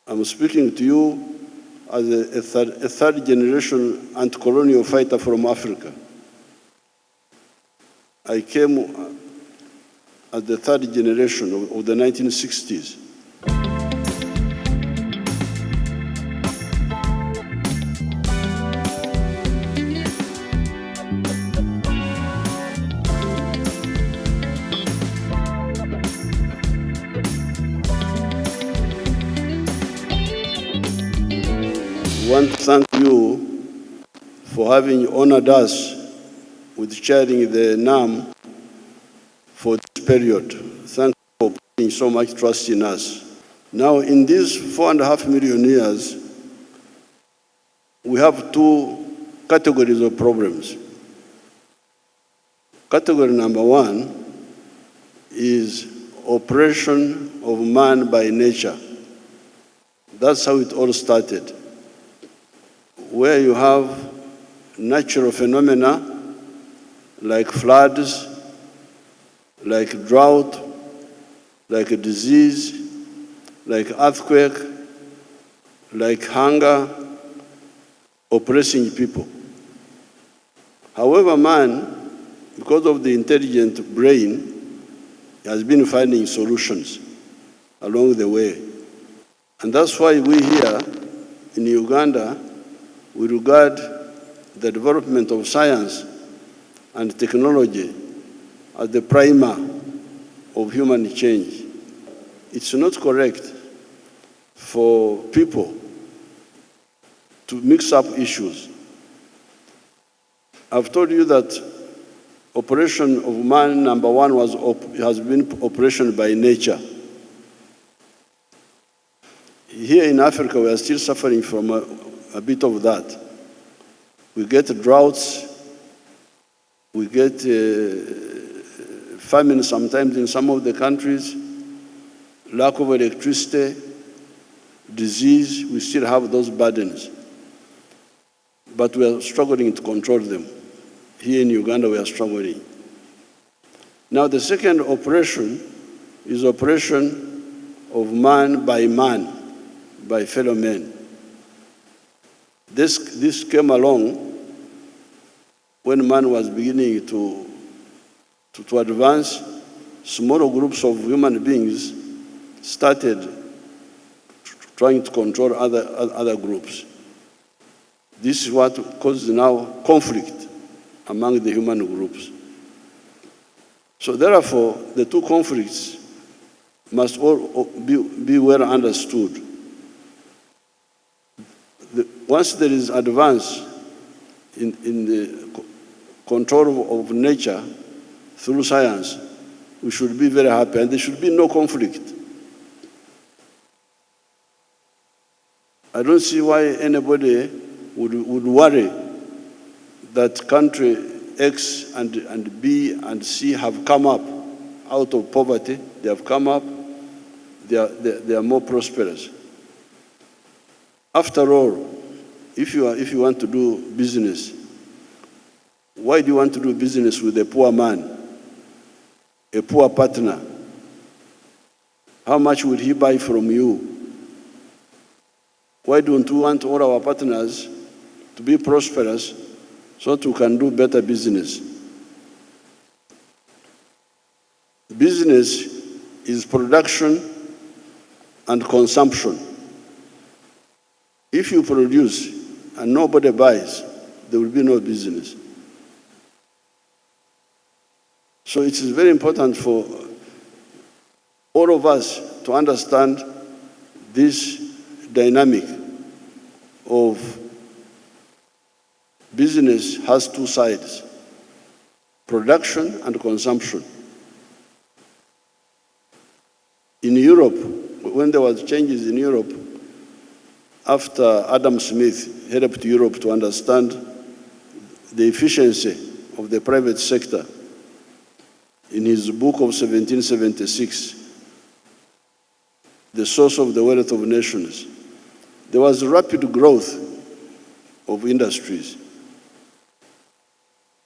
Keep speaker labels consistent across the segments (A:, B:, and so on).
A: I'm speaking to you as a third generation anti-colonial fighter from Africa. I came as the third generation of the 1960s. I want to thank you for having honored us with chairing the NAM for this period. Thank you for putting so much trust in us. Now, in these 4.5 million years, we have two categories of problems. Category number one is oppression of man by nature. That's how it all started, where you have natural phenomena like floods, like drought, like a disease, like earthquake, like hunger, oppressing people. However, man, because of the intelligent brain, has been finding solutions along the way. And that's why we here in Uganda, we regard the development of science and technology as the primer of human change. It's not correct for people to mix up issues. I've told you that operation of man, number one, has been operation by nature. Here in Africa, we are still suffering from a bit of that. We get droughts, we get famine sometimes in some of the countries, lack of electricity, disease. We still have those burdens. But we are struggling to control them. Here in Uganda, we are struggling. Now, the second operation is operation of man, by fellow men. This came along when man was beginning to advance. Smaller groups of human beings started trying to control other groups. This is what causes now conflict among the human groups. So therefore, the two conflicts must all be well understood. Once there is advance in the control of nature through science, we should be very happy, and there should be no conflict. I don't see why anybody would worry that country X and B and C have come up out of poverty. They have come up, they are more prosperous. After all, if you want to do business, why do you want to do business with a poor man, a poor partner? How much would he buy from you? Why don't we want all our partners to be prosperous so that we can do better business? Business is production and consumption. If you produce and nobody buys, there will be no business. So it is very important for all of us to understand this dynamic of business has two sides, production and consumption. In Europe, when there was changes in Europe, after Adam Smith helped Europe to understand the efficiency of the private sector, in his book of 1776, The Source of the Wealth of Nations, there was rapid growth of industries,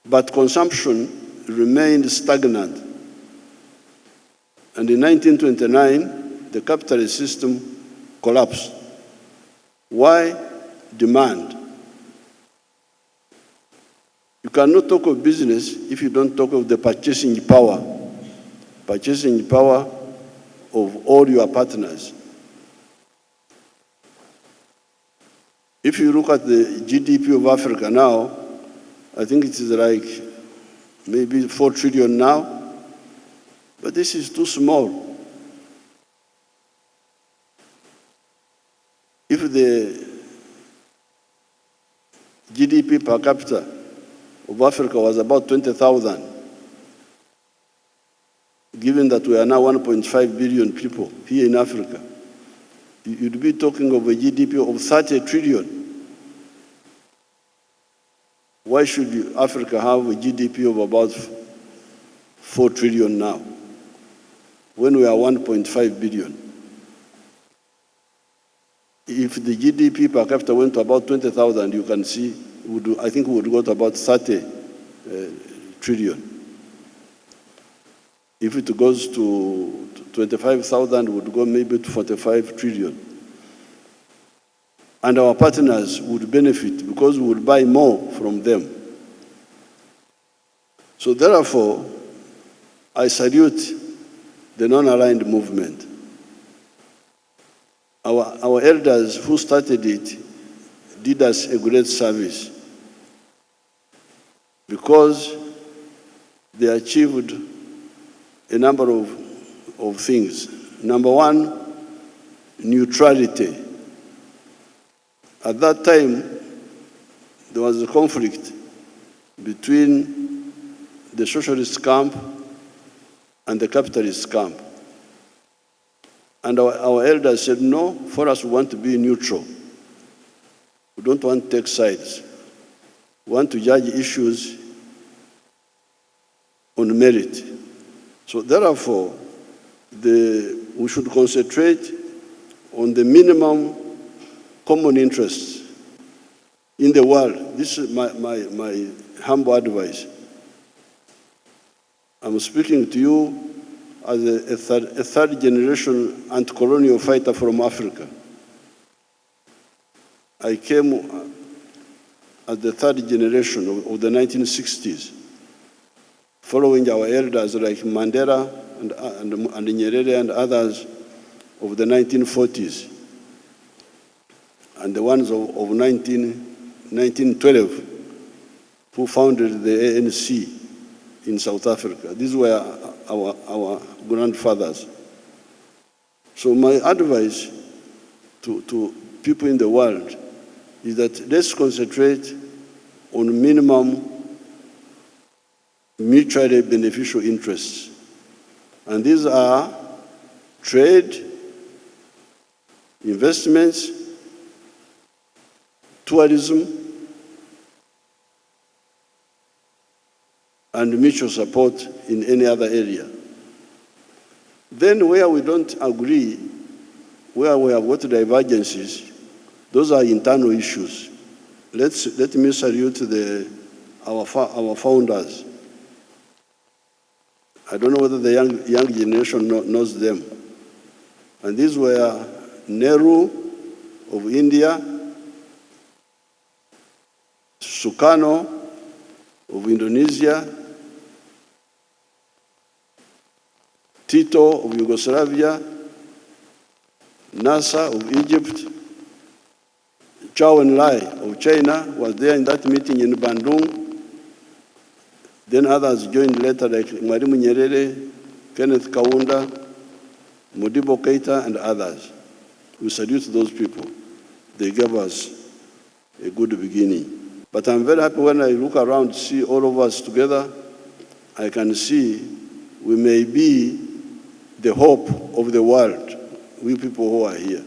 A: but consumption remained stagnant. And in 1929, the capitalist system collapsed. Why demand? You cannot talk of business if you don't talk of the purchasing power of all your partners. If you look at the GDP of Africa now, I think it is like maybe 4 trillion now, but this is too small. If the GDP per capita of Africa was about 20,000, given that we are now 1.5 billion people here in Africa, you'd be talking of a GDP of 30 trillion. Why should Africa have a GDP of about 4 trillion now, when we are 1.5 billion? If the GDP per capita went to about 20,000, you can see, I think we would go to about 30 trillion. If it goes to 25,000, we would go maybe to 45 trillion. And our partners would benefit because we would buy more from them. So therefore, I salute the non-aligned movement. Our elders who started it did us a great service because they achieved a number of things. Number one, neutrality. At that time, there was a conflict between the socialist camp and the capitalist camp. And our elders said, no, for us we want to be neutral. We don't want to take sides. We want to judge issues on merit. So therefore, we should concentrate on the minimum common interests in the world. This is my humble advice. I'm speaking to you as a third generation anti-colonial fighter from Africa. I came as the third generation of the 1960s, following our elders like Mandela and Nyerere and others of the 1940s, and the ones of 1912, who founded the ANC in South Africa. These were our grandfathers. So my advice to people in the world is that let's concentrate on minimum mutually beneficial interests. And these are trade, investments, tourism, and mutual support in any other area. Then where we don't agree, where we have got divergences, those are internal issues. Let me salute our founders. I don't know whether the young generation knows them. And these were Nehru of India, Sukarno of Indonesia, Tito of Yugoslavia, Nasser of Egypt, Zhou Enlai of China was there in that meeting in Bandung. Then others joined later like Mwalimu Nyerere, Kenneth Kaunda, Modibo Keita, and others. We salute those people. They gave us a good beginning. But I'm very happy when I look around, see all of us together, I can see we may be the hope of the world. We people who are here,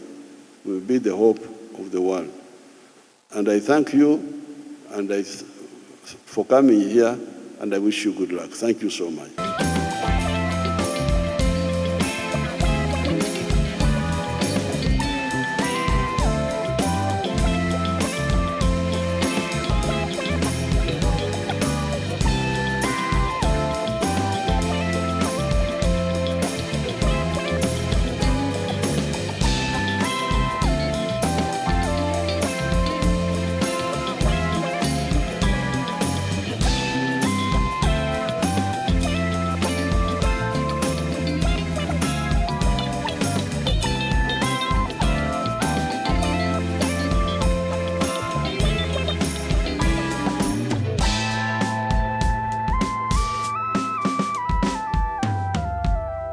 A: we will be the hope of the world. And I thank you for coming here, and I wish you good luck. Thank you so much.